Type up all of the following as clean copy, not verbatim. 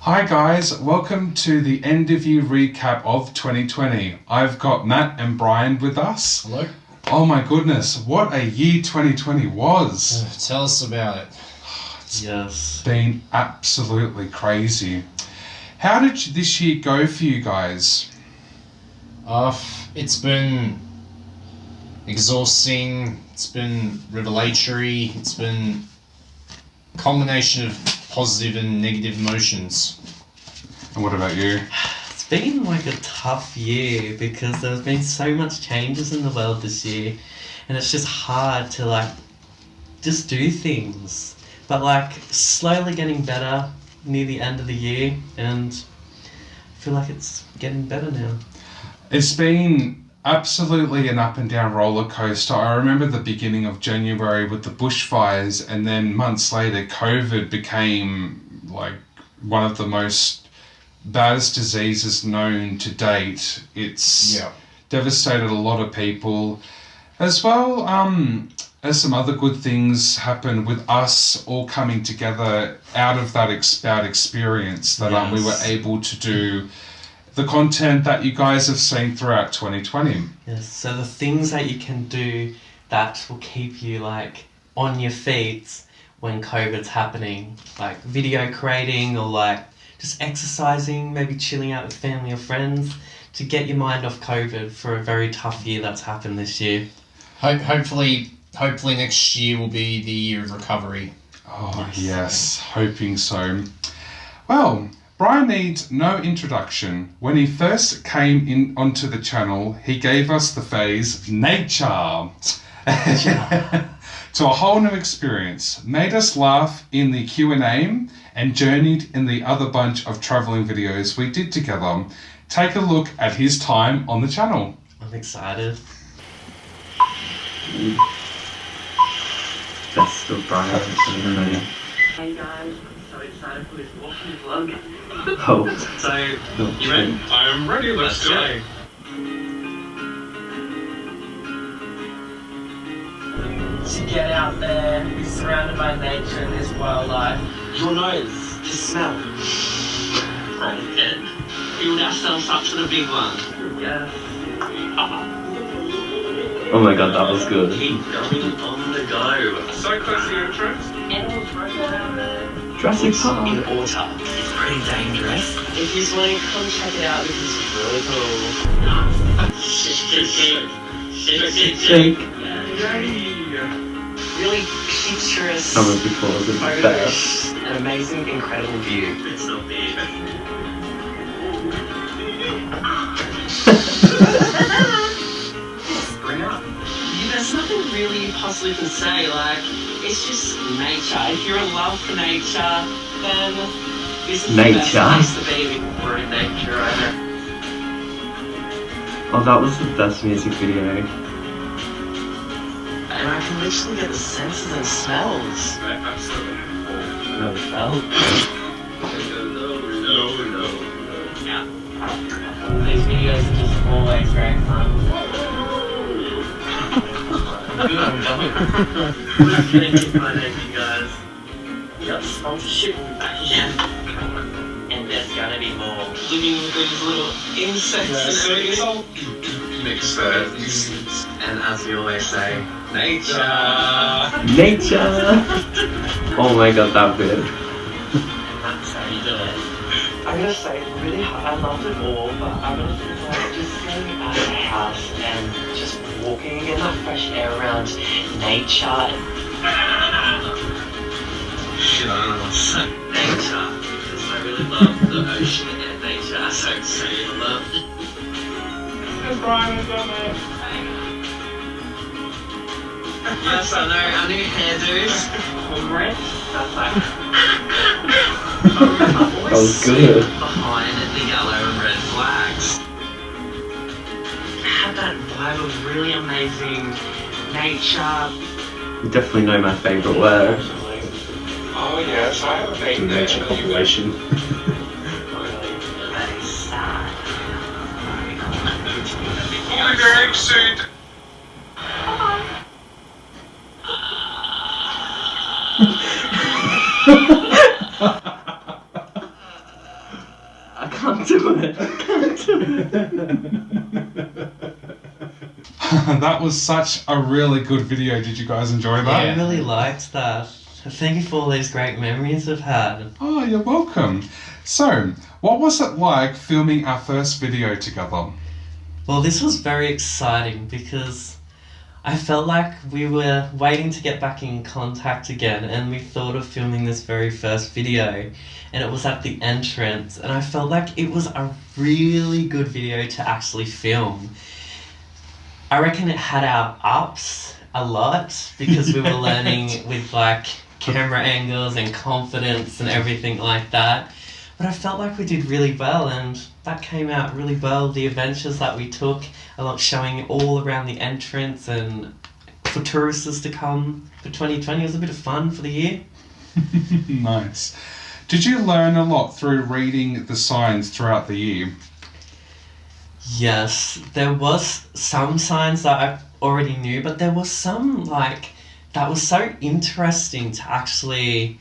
Hi guys, welcome to the end of year recap of 2020. I've got Matt and Brian with us. Hello. Oh my goodness, what a year 2020 was. Tell us about it. It's been absolutely crazy. How did this year go for you guys? It's been exhausting, it's been revelatory, it's been a combination of positive and negative emotions. And what about you? It's been like a tough year because there's been so much changes in the world this year, and it's just hard to just do things. But slowly getting better near the end of the year, and I feel like it's getting better now. It's been absolutely an up and down roller coaster. I remember the beginning of January with the bushfires, and then months later COVID became one of the most baddest diseases known to date. It's devastated a lot of people, as well as some other good things happened with us all coming together out of that bad experience, that we were able to do the content that you guys have seen throughout 2020. Yes, so the things that you can do that will keep you on your feet when COVID's happening, like video creating or just exercising, maybe chilling out with family or friends to get your mind off COVID for a very tough year that's happened this year. Hopefully next year will be the year of recovery. Oh yes, hoping so. Well, Brian needs no introduction. When he first came onto the channel, he gave us the phase nature to a whole new experience, made us laugh in the Q&A and journeyed in the other bunch of traveling videos we did together. Take a look at his time on the channel. I'm excited. Best of Brian. Hey guys, I'm so excited for this walking vlog. Oh. So, you ready? I'm ready, let's go. To get out there, be surrounded by nature and there's wildlife. Your nose, just smell. Oh, good. Build ourselves up to the big one. Yes. Oh my god, that was good. Keep going on the go. So close to the entrance. Animals running around there. Jurassic Park. In water. It's pretty dangerous. If you want to come check it out, this is really cool. Shake. Really picturesque. Summer before the best. An amazing, incredible view. It's not big. Bring up. There's nothing really you possibly can say. It's just nature. If you're in love for nature, then this is the best place to be. We're in nature, I know. Oh, that was the best music video. And I can literally get the senses and smells. Right, absolutely. No, felt. No. Yeah. These videos are just always very fun. Good, I'm done. Thank you guys. We got sponsorship back again. And there's gonna be more. Living with these little insects. So it's all mixed there. And as we always say, nature. Oh my god, that bit. And that's how you do it. I'm gonna say it's really hard. I loved it all, but I'm gonna say just getting out of the house and just walking in the fresh air around nature. Shit, I don't know what's that. Nature. Because I really love the ocean and nature. So you love. There's Brian is on there. Yes, I know. Our new hairdos. Red. That was good. Behind the yellow and red flags. Had that vibe of really amazing nature. You definitely know my favourite word. Oh yes, I have a name there. Nature compilation. Very sad. I'll be very soon. can't do it. I can't do it. That was such a really good video. Did you guys enjoy that? I really liked that. Thank you for all these great memories I've had. Oh, you're welcome. So, what was it like filming our first video together? Well, this was very exciting because I felt like we were waiting to get back in contact again, and we thought of filming this very first video, and it was at the entrance, and I felt like it was a really good video to actually film. I reckon it had our ups a lot because we were learning with like camera angles and confidence and everything like that. But I felt like we did really well, and that came out really well. The adventures that we took, a lot showing all around the entrance and for tourists to come for 2020. It was a bit of fun for the year. Nice. Did you learn a lot through reading the signs throughout the year? Yes, there was some signs that I already knew, but there was some like that was so interesting to actually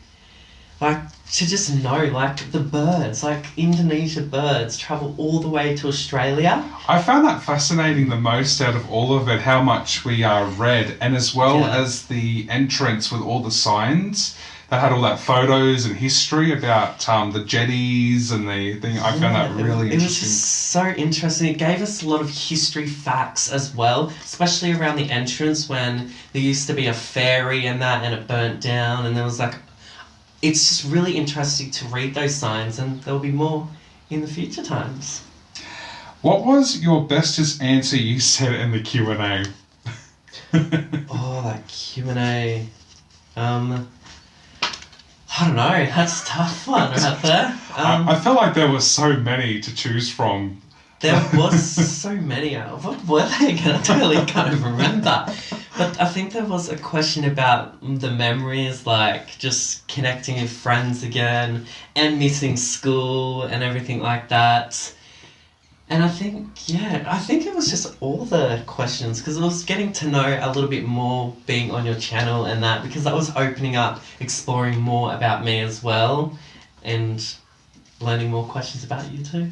to just know, like the birds, like Indonesia birds travel all the way to Australia. I found that fascinating the most out of all of it, how much we read, and as well as the entrance with all the signs that had all that photos and history about the jetties and the thing. I found that really interesting. It was just so interesting. It gave us a lot of history facts as well, especially around the entrance when there used to be a ferry and that, and it burnt down, and there was like, it's just really interesting to read those signs, and there'll be more in the future times. What was your bestest answer you said in the Q&A? Oh, that Q&A. I don't know, that's a tough one right there. I feel like there were so many to choose from. There was so many. What were they again? I totally can't even remember. But I think there was a question about the memories, like just connecting with friends again and missing school and everything like that. And I think it was just all the questions, because it was getting to know a little bit more being on your channel and that, because that was opening up, exploring more about me as well, and learning more questions about you too.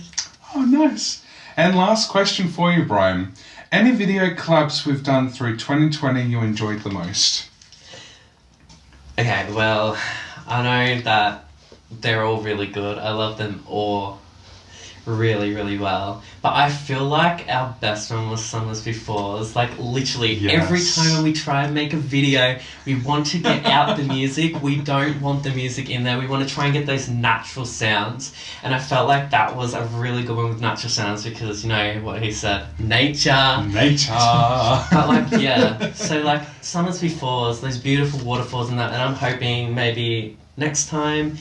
Oh, nice. And last question for you, Brian. Any video collabs we've done through 2020 you enjoyed the most? Okay, well, I know that they're all really good. I love them all really, really well. But I feel like our best one was Summers Before. It's like literally every time we try and make a video, we want to get out the music. We don't want the music in there. We want to try and get those natural sounds. And I felt like that was a really good one with natural sounds because, you know what he said, nature. Nature. But like, yeah. So like Summers Before, those beautiful waterfalls and that. And I'm hoping maybe next time,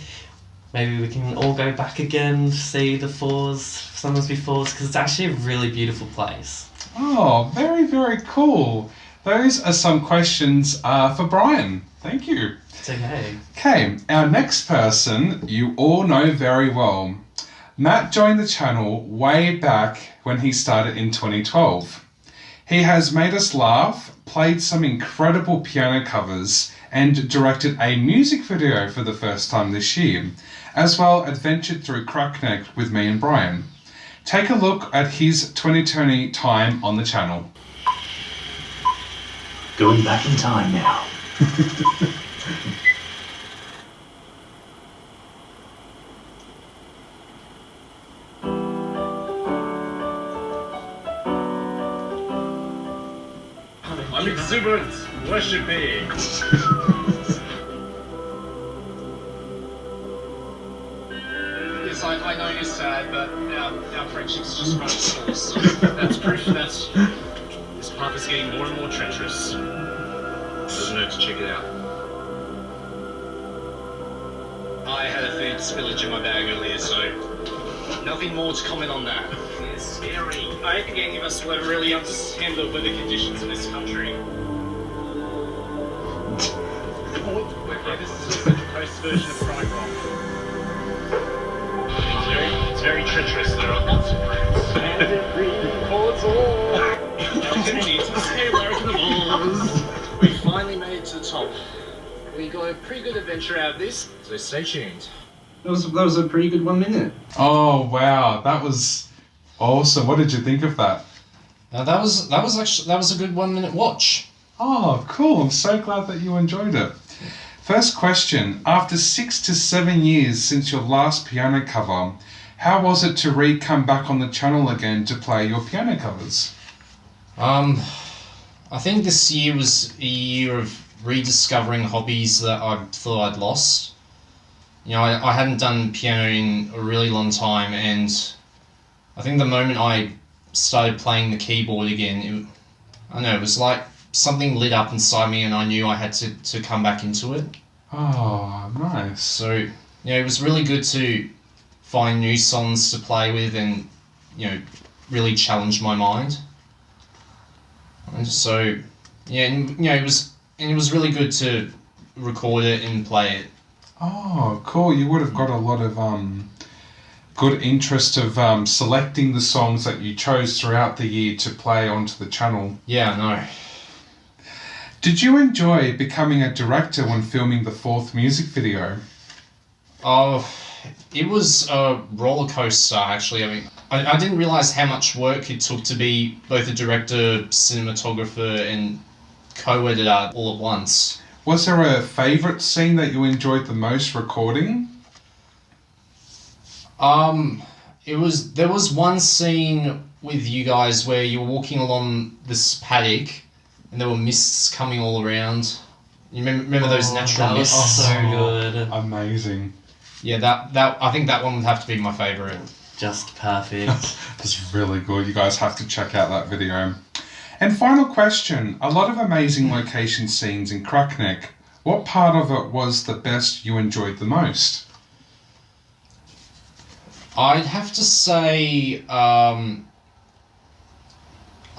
maybe we can all go back again, see the Summers Befores, because it's actually a really beautiful place. Oh, very, very cool. Those are some questions for Brian. Thank you. It's okay. Okay, our next person you all know very well. Matt joined the channel way back when he started in 2012. He has made us laugh, played some incredible piano covers, and directed a music video for the first time this year, as well adventured through Crackneck with me and Brian. Take a look at his 2020 time on the channel. Going back in time now. I'm exuberant, worshipping. Yes, I know you're sad, but our friendship's just run its course. That's proof that this path is getting more and more treacherous. Doesn't hurt to check it out. I had a food spillage in my bag earlier, so nothing more to comment on that. It's scary. I think any of us will ever really understand the weather conditions in this country. Okay, this is just a post version of Crime Rock. It's very treacherous. There are consequences. And every records all. Opportunity to escape American laws. We finally made it to the top. We got a pretty good adventure out of this, so stay tuned. That was a pretty good 1 minute. Oh wow, that was awesome. What did you think of that? That was a good 1 minute watch. Oh, cool. I'm so glad that you enjoyed it. First question. After 6 to 7 years since your last piano cover, how was it to come back on the channel again to play your piano covers? I think this year was a year of rediscovering hobbies that I thought I'd lost. You know, I hadn't done piano in a really long time, and I think the moment I started playing the keyboard again, it was like something lit up inside me, and I knew I had to come back into it. Oh, nice. So, you know, it was really good to find new songs to play with and, you know, really challenge my mind. And so, yeah, and, you know, it was really good to record it and play it. Oh, cool. You would have got a lot of good interest of selecting the songs that you chose throughout the year to play onto the channel. Yeah, I know. Did you enjoy becoming a director when filming the 4th music video? Oh, it was a roller coaster, actually. I mean, I didn't realise how much work it took to be both a director, cinematographer, and co-editor all at once. Was there a favourite scene that you enjoyed the most recording? There was one scene with you guys where you were walking along this paddock and there were mists coming all around. You remember those natural that mists? was so good. Amazing. Yeah, that I think that one would have to be my favourite. Just perfect. That's really good. You guys have to check out that video. And final question. A lot of amazing location scenes in Crackneck. What part of it was the best you enjoyed the most? I'd have to say, I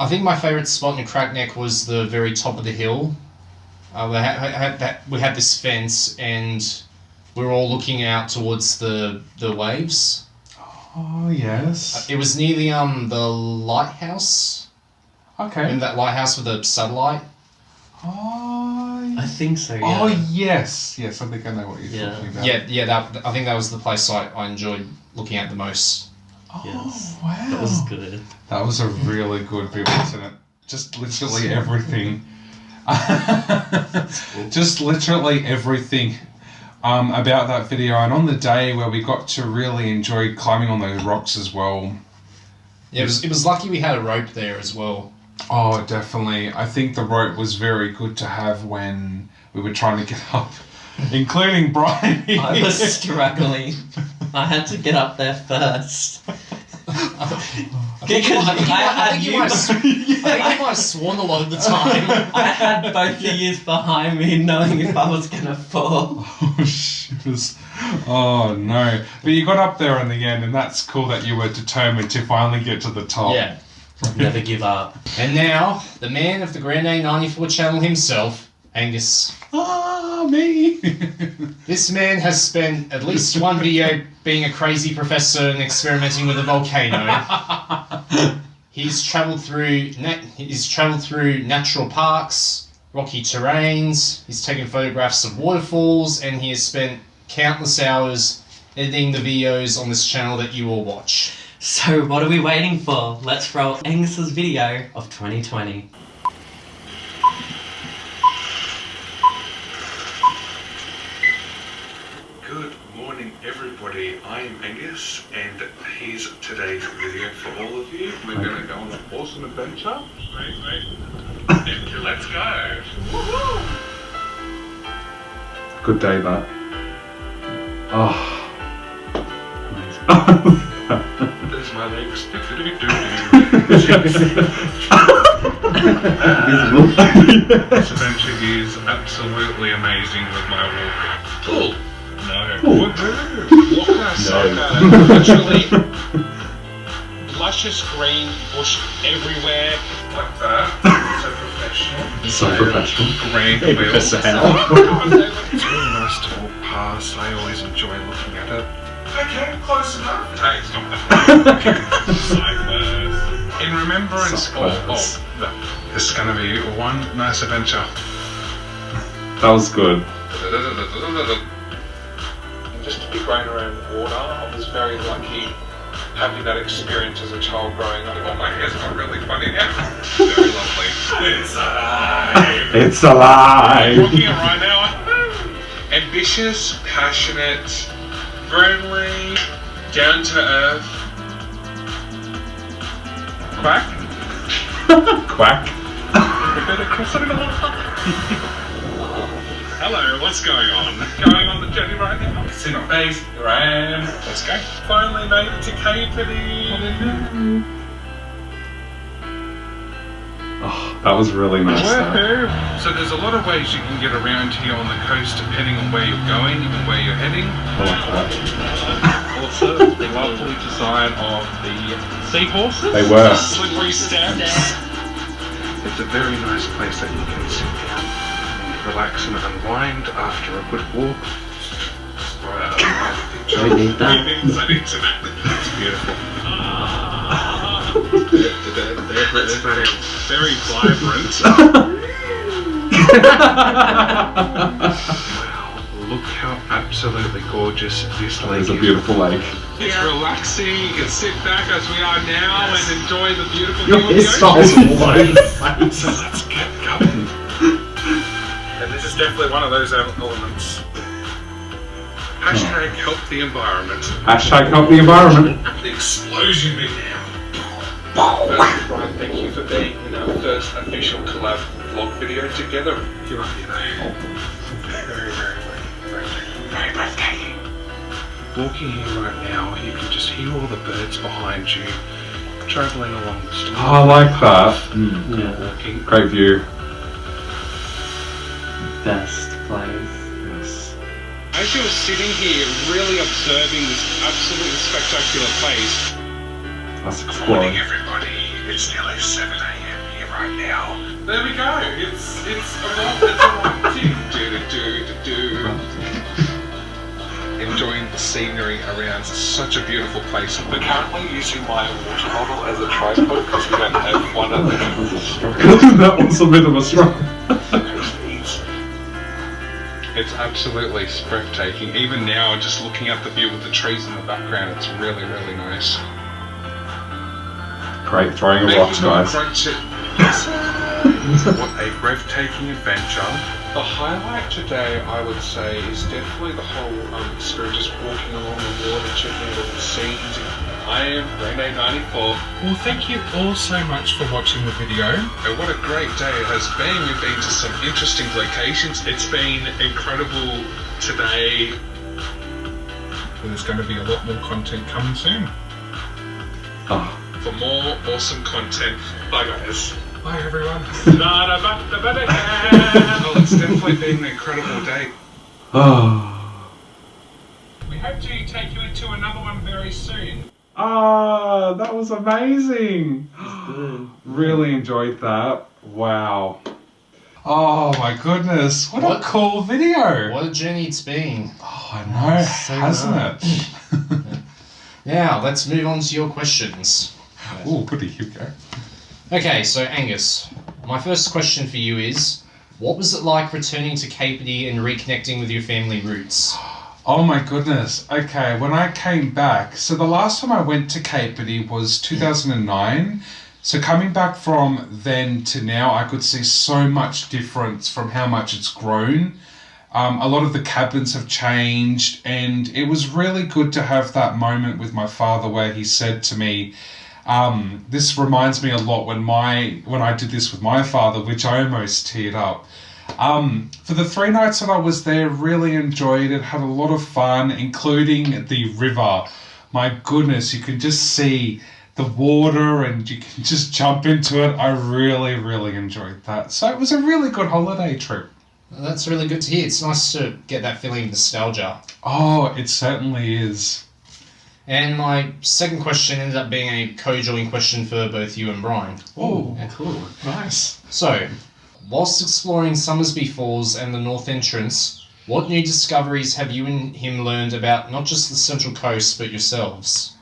think my favourite spot in Crackneck was the very top of the hill. We had this fence and we were all looking out towards the waves. Oh, yes. It was near the lighthouse. Okay. Remember that lighthouse with the satellite? Oh, I think so, yeah. Oh, yes. Yes, I think I know what you're talking about. I think that was the place I enjoyed looking at the most. Oh, Yes. wow. That was good. That was a really good bit, wasn't it? Just literally everything. Just literally everything about that video. And on the day where we got to really enjoy climbing on those rocks as well. Yeah, it was lucky we had a rope there as well. Oh, definitely. I think the rope was very good to have when we were trying to get up, including Brian. I was struggling. I had to get up there first. I think you might have sworn a lot of the time. I had both of you behind me knowing if I was going to fall. Oh, shit. Oh, no. But you got up there in the end, and that's cool that you were determined to finally get to the top. Yeah. Never give up. And now, the man of the Granda 94 channel himself, Angus. Ah, me. This man has spent at least one video being a crazy professor and experimenting with a volcano. He's travelled through natural parks, rocky terrains. He's taken photographs of waterfalls, and he has spent countless hours editing the videos on this channel that you all watch. So what are we waiting for? Let's roll Angus's video of 2020. Good morning, everybody. I'm Angus, and here's today's video for all of you. We're going to go on an awesome adventure. Let's go. Woohoo! Good day, that. Oh. There's my legs. This adventure is absolutely amazing with my walk. Cool. No. What can I say about it? Literally, luscious green bush everywhere. Like that. So professional. Grand wheels. It's really nice to walk past. I always enjoy looking at it. Okay, close enough. Hey, stop that. In remembrance of that, this is going to be one nice adventure. That was good. just to be grown around water. I was very lucky having that experience as a child growing up. Oh, my hair's not really funny now. Very lovely. It's alive. It's alive. Rocking it right now. Ambitious, passionate, friendly, down to earth. Quack. Quack. Hello, what's going on? Going on the journey right now? See my face, here I am. Let's go. Finally made it to Capity. Oh, that was really nice. Woohoo! So there's a lot of ways you can get around here on the coast depending on where you're going and where you're heading. I like that. Also, the lovely design of the seahorses. They were. Slippery steps. It's a very nice place that you can sit down, relax and unwind after a good walk. Don't need that. It's beautiful. Let's find out. Very vibrant. Wow, look how absolutely gorgeous this lake It's a is. beautiful lake. It's relaxing, you can sit back as we are now and enjoy the beautiful Your view of the hairstyle's ocean. all over the place. So let's get going. And this is definitely one of those elements. Hashtag help the environment. Hashtag help the environment. The explosion bit now. Brian, thank you for being in our first official collab vlog video together. You're up, you know. Very breathtaking. Walking here right now, you can just hear all the birds behind you, travelling along the street. Oh, I like that. Yeah. Walking. Great view. Best place. Yes. As you were sitting here, really observing this absolutely spectacular place. Let's Good explore. morning, everybody. It's nearly 7 a.m. here right now. There we go. It's enjoying the scenery around such a beautiful place. We're currently using my water bottle as a tripod because we don't have one of them. That was a bit of a struggle. It's absolutely breathtaking. Even now, just looking at the view with the trees in the background, it's really, really nice. Great throwing of rocks, guys. What a breathtaking adventure. The highlight today, I would say, is definitely the whole experience, just walking along the water, checking out all the scenes. I am Granda94. Well, thank you all so much for watching the video. And what a great day it has been. We've been to some interesting locations. It's been incredible today. There's going to be a lot more content coming soon. Oh. For more awesome content. Bye guys. Bye everyone. Oh, it's definitely been an incredible day. Oh. We hope to take you into another one very soon. Ah, that was amazing. Good. Really enjoyed that. Wow. Oh my goodness, what a cool video. What a journey it's been. Oh, I know, So hasn't much. it? Now, let's move on to your questions. Oh, goody, here we go. Okay, so Angus, my first question for you is, what was it like returning to Capity and reconnecting with your family roots? Oh my goodness. Okay, when I came back, so the last time I went to Capity was 2009. So coming back from then to now, I could see so much difference from how much it's grown. A lot of the cabins have changed, and it was really good to have that moment with my father where he said to me, this reminds me a lot when I did this with my father, which I almost teared up. For the 3 nights that I was there, really enjoyed it, had a lot of fun, including the river. My goodness, you can just see the water and you can just jump into it. I really, really enjoyed that. So it was a really good holiday trip. Well, that's really good to hear. It's nice to get that feeling of nostalgia. Oh, it certainly is. And my second question ended up being a co-joint question for both you and Brian. Oh, Cool. nice. So, whilst exploring Summersby Falls and the North Entrance, what new discoveries have you and him learned about not just the Central Coast, but yourselves?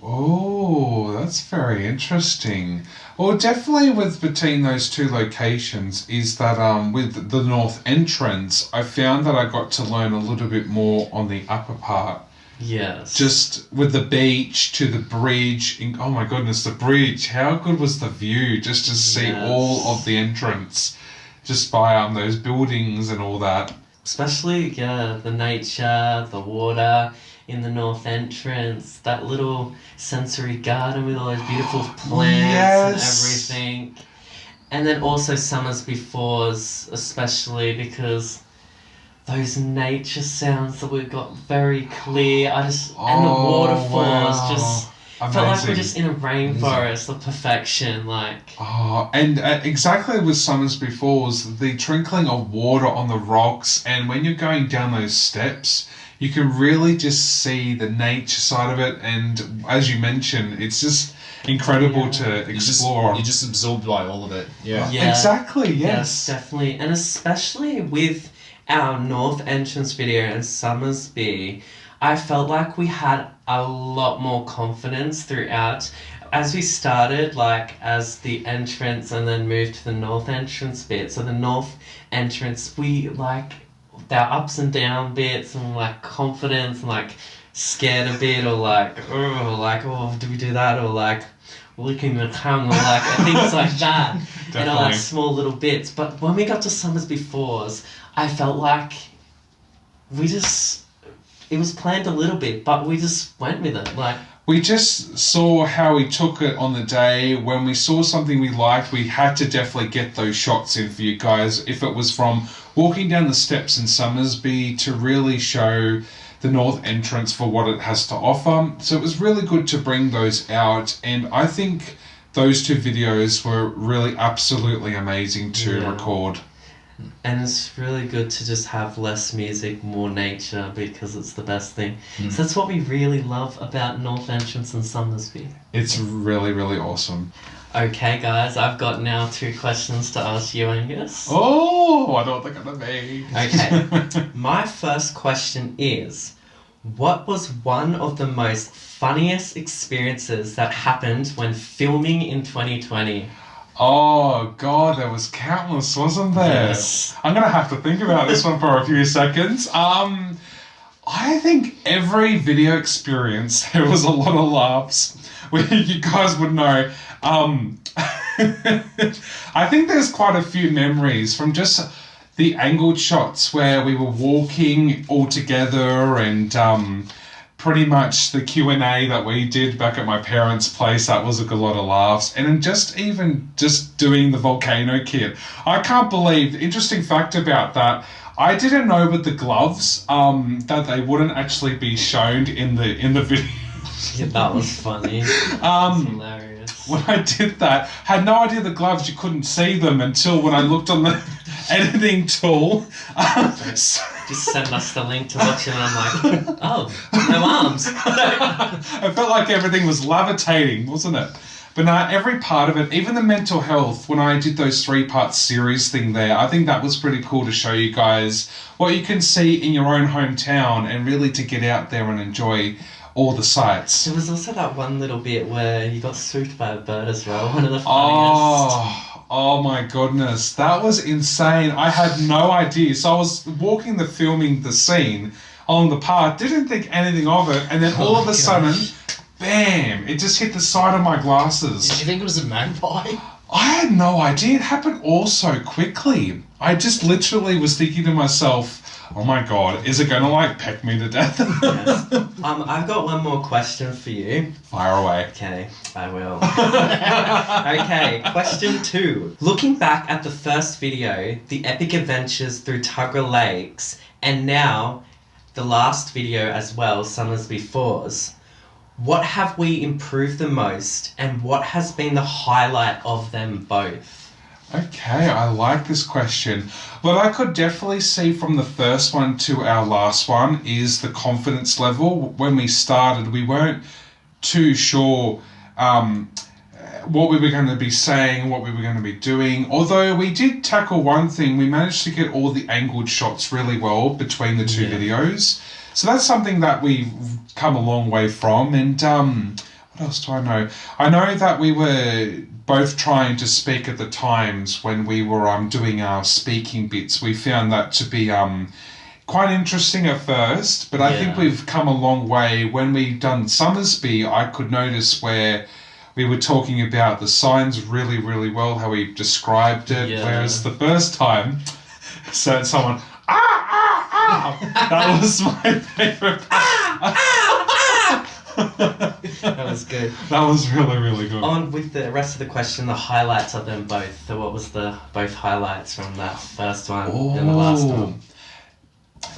Oh, that's very interesting. Well, definitely with between those two locations is that with the north entrance, I found that I got to learn a little bit more on the upper part. Yes. Just with the beach to the bridge. Oh my goodness, the bridge. How good was the view just to see all of the entrance just by those buildings and all that. Especially, the nature, the water in the north entrance, that little sensory garden with all those beautiful plants and everything. And then also Summers Befores, especially because those nature sounds that we got very clear. And the waterfalls just felt like we're just in a rainforest of perfection, like. Oh, and exactly with Summers Befores, the trickling of water on the rocks, and when you're going down those steps, you can really just see the nature side of it. And as you mentioned, it's just incredible to explore. You just absorbed by all of it. Yeah. Exactly. Yes, definitely, and especially with our north entrance video and Summersby, I felt like we had a lot more confidence throughout. As we started, as the entrance and then moved to the north entrance bit. So the north entrance, we, our ups and down bits and, confidence and, scared a bit or, oh, do we do that? Or, licking the tongue or, things like that. And all small little bits. But when we got to Summers Befores, I felt like it was planned a little bit, but we just went with it. We just saw how we took it on the day. When we saw something we liked, we had to definitely get those shots in for you guys. If it was from walking down the steps in Summersby to really show the north entrance for what it has to offer. So it was really good to bring those out. And I think those two videos were really absolutely amazing to record. And it's really good to just have less music, more nature, because it's the best thing. So that's what we really love about North Entrance and Summersby. It's really, really awesome. Okay, guys, I've got now 2 questions to ask you, Angus. Oh, I know what they're going to be. Okay. My first question is, what was one of the most funniest experiences that happened when filming in 2020? Oh, God, there was countless, wasn't there? Yes. I'm going to have to think about this one for a few seconds. I think every video experience, there was a lot of laughs. You guys would know. I think there's quite a few memories from just the angled shots where we were walking all together and pretty much the Q&A that we did back at my parents' place, that was a good lot of laughs. And then just doing the volcano kit. I can't believe, the interesting fact about that, I didn't know with the gloves that they wouldn't actually be shown in the video. Yeah, that was funny. That's hilarious. When I did that, had no idea the gloves, you couldn't see them until when I looked on the editing tool. Just send us the link to watch it and I'm like, oh, no arms. I felt like everything was levitating, wasn't it? But no, every part of it, even the mental health, when I did those 3-part series thing there, I think that was pretty cool to show you guys what you can see in your own hometown and really to get out there and enjoy all the sights. There was also that one little bit where you got swooped by a bird as well, one of the funniest. Oh my goodness, that was insane. I had no idea. So I was filming the scene on the path, didn't think anything of it, and then all of a sudden, bam, it just hit the side of my glasses. Did you think it was a magpie? I had no idea. It happened all so quickly. I just literally was thinking to myself, oh my God, is it going to peck me to death? Yes. I've got one more question for you. Fire away. Okay, I will. Okay, question 2. Looking back at the first video, the epic adventures through Tuggerah Lakes, and now the last video as well, Summers Befores, what have we improved the most and what has been the highlight of them both? Okay, I like this question. What I could definitely see from the first one to our last one is the confidence level. When we started, we weren't too sure what we were going to be saying, what we were going to be doing. Although we did tackle one thing, we managed to get all the angled shots really well between the two videos. So that's something that we've come a long way from. And what What else do I know? I know that we were both trying to speak at the times when we were doing our speaking bits. We found that to be quite interesting at first, but I think we've come a long way. When we've done Summersby, I could notice where we were talking about the signs really, really well, how we described it, whereas the first time, someone, that was my favourite part. That was good. That was really, really good. On with the rest of the question, the highlights of them both. So what was the both highlights from that first one and the last one?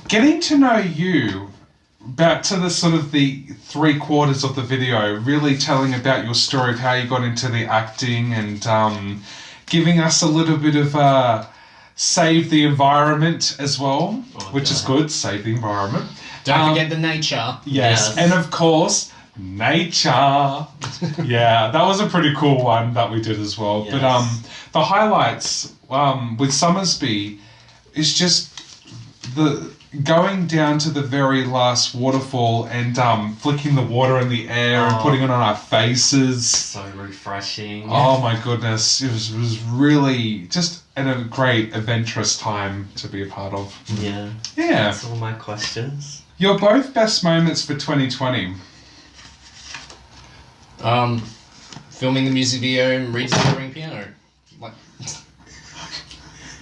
Getting to know you, back to the sort of the 3/4 of the video, really telling about your story of how you got into the acting and giving us a little bit of save the environment as well, which is good, save the environment. Don't forget the nature. Yes, and of course, nature. Yeah, that was a pretty cool one that we did as well. Yes. But the highlights with Summersby is just the going down to the very last waterfall and flicking the water in the air and putting it on our faces. So refreshing. Oh my goodness, it was really just a great adventurous time to be a part of. Yeah. Yeah. That's all my questions. You're both best moments for 2020. Filming the music video and rediscovering piano. Like,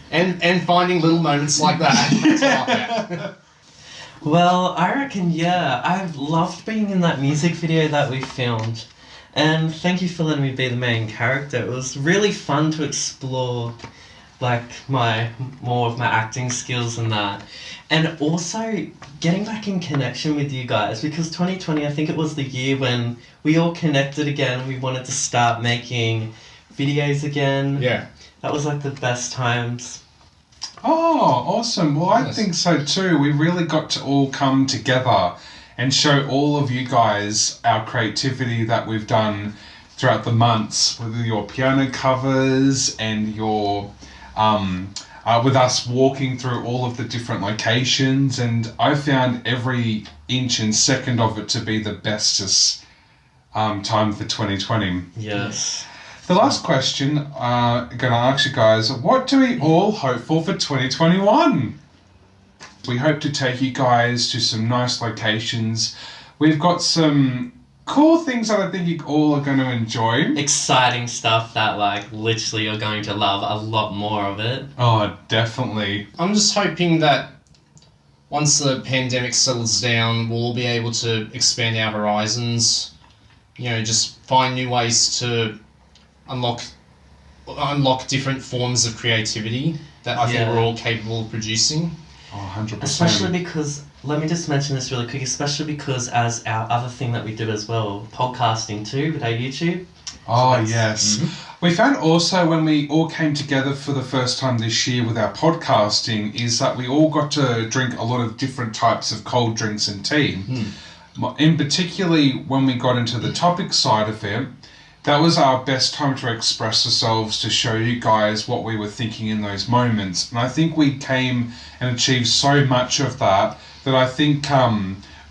and finding little moments like that. to laugh at. Well, I reckon, I've loved being in that music video that we filmed. And thank you for letting me be the main character. It was really fun to explore like more of my acting skills and that. And also getting back in connection with you guys, because 2020, I think it was the year when we all connected again. We wanted to start making videos again. Yeah. That was like the best times. Oh, awesome. Well, I think so too. We really got to all come together and show all of you guys our creativity that we've done throughout the months, with your piano covers and your with us walking through all of the different locations. And I found every inch and second of it to be the bestest time for 2020. Yes. The last question I'm going to ask you guys, what do we all hope for 2021? We hope to take you guys to some nice locations. We've got some cool things that I think you all are going to enjoy. Exciting stuff that like literally you're going to love a lot more of it. Oh, definitely. I'm just hoping that once the pandemic settles down, we'll all be able to expand our horizons. You know, just find new ways to unlock different forms of creativity that I think we're all capable of producing. Oh, 100%. Especially because, let me just mention this really quick, especially because as our other thing that we do as well, podcasting too with our YouTube. Oh, yes. We found also when we all came together for the first time this year with our podcasting is that we all got to drink a lot of different types of cold drinks and tea. In particularly when we got into the topic side of it, that was our best time to express ourselves, to show you guys what we were thinking in those moments. And I think we came and achieved so much of that I think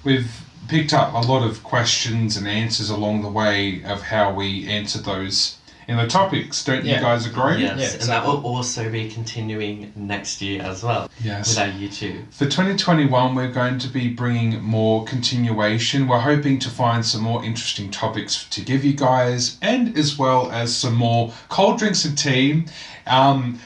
we've picked up a lot of questions and answers along the way of how we answered those in the topics. Don't you guys agree? Yes, and that will also be continuing next year as well. Yes. With our YouTube. For 2021, we're going to be bringing more continuation. We're hoping to find some more interesting topics to give you guys, and as well as some more cold drinks and tea.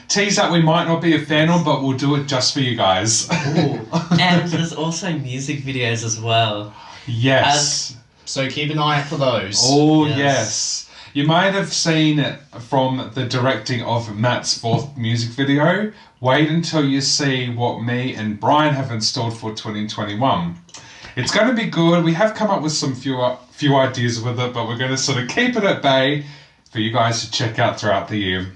Teas that we might not be a fan of, but we'll do it just for you guys. Ooh. And there's also music videos as well. Yes. So keep an eye out for those. Oh, yes. You might have seen it from the directing of Matt's 4th music video. Wait until you see what me and Brian have installed for 2021. It's going to be good. We have come up with some few ideas with it, but we're going to sort of keep it at bay for you guys to check out throughout the year.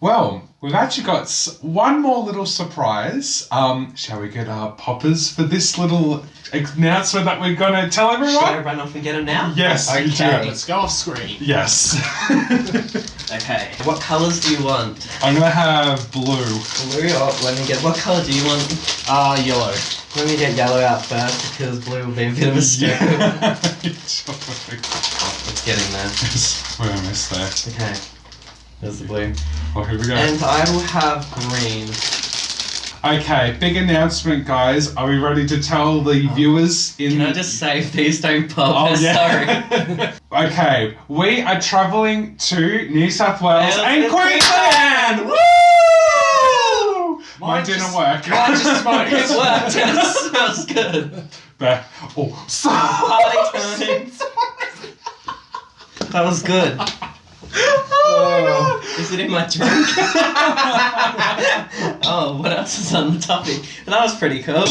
Well, we've actually got one more little surprise. Shall we get our poppers for this little announcement that we're going to tell everyone? Should I run off and get them now? Yes, you do. Let's go off screen. Yes. Okay. What colours do you want? I'm going to have blue. Blue? Oh, let me get... What colour do you want? Yellow. Let me get yellow out first because blue will be a bit of a struggle. Let's Let's get in there. We're almost there. Okay. There's the blue. Oh, here we go. And I will have green. Okay, big announcement, guys. Are we ready to tell the viewers in... Can I just say, please don't pop? Oh, yeah. Sorry. Okay, we are travelling to New South Wales and and Queensland! Woo! Mine didn't work. Mine just smoked. It worked and it smells good. But, oh, Party time. That was good. Oh, is it in my drink? Oh, what else is on the topic? That was pretty cool.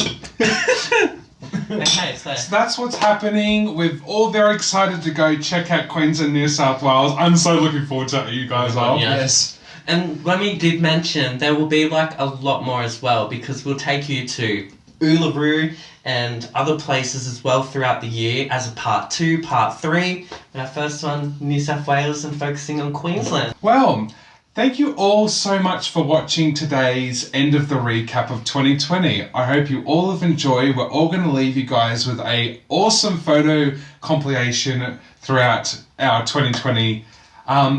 Okay, so that's what's happening. We're all very excited to go check out Queensland, New South Wales. I'm so looking forward to it. You guys are. Yes. And when we did mention, there will be like a lot more as well because we'll take you to Uluru and other places as well throughout the year as a part 2, part 3. Our first one, New South Wales, and focusing on Queensland. Well, thank you all so much for watching today's end of the recap of 2020. I hope you all have enjoyed. We're all going to leave you guys with a awesome photo compilation throughout our 2020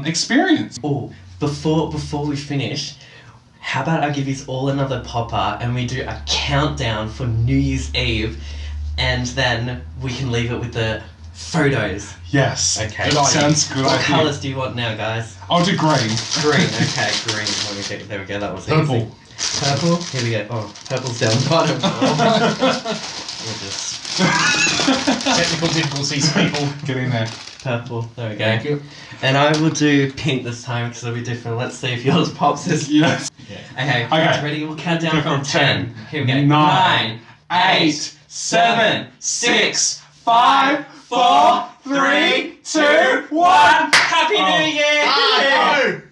experience. Oh, before we finish, how about I give you all another popper and we do a countdown for New Year's Eve, and then we can leave it with the photos. Yes. Okay. Sounds good. What colours do you want now, guys? I'll do green. Green. Okay, green. Let me get, there we go. That was Purple. easy. Purple. Here we go. Oh, purple's down the bottom. We'll just Technical difficulties, people. Get in there. purple. There we go. Thank you. And I will do pink this time because it'll be different. Let's see if yours pops this. Yes. Okay. Okay. Ready? We'll count down from 10. Here we go. 9, 8, 7, 6, 5, 4, 3, 2, 1. Happy New Year!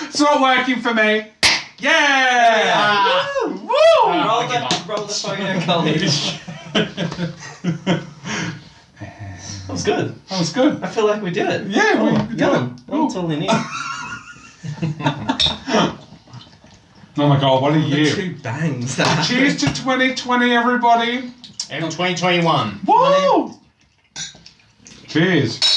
It's not working for me. Yeah! Woo! I Roll the photo, college. That was good. That was good. I feel like we did it. Yeah, we did yum. it. That's all we need. Oh my god, what a The year. 2 bangs. Cheers to 2020, everybody. And 2021. Woo! Cheers.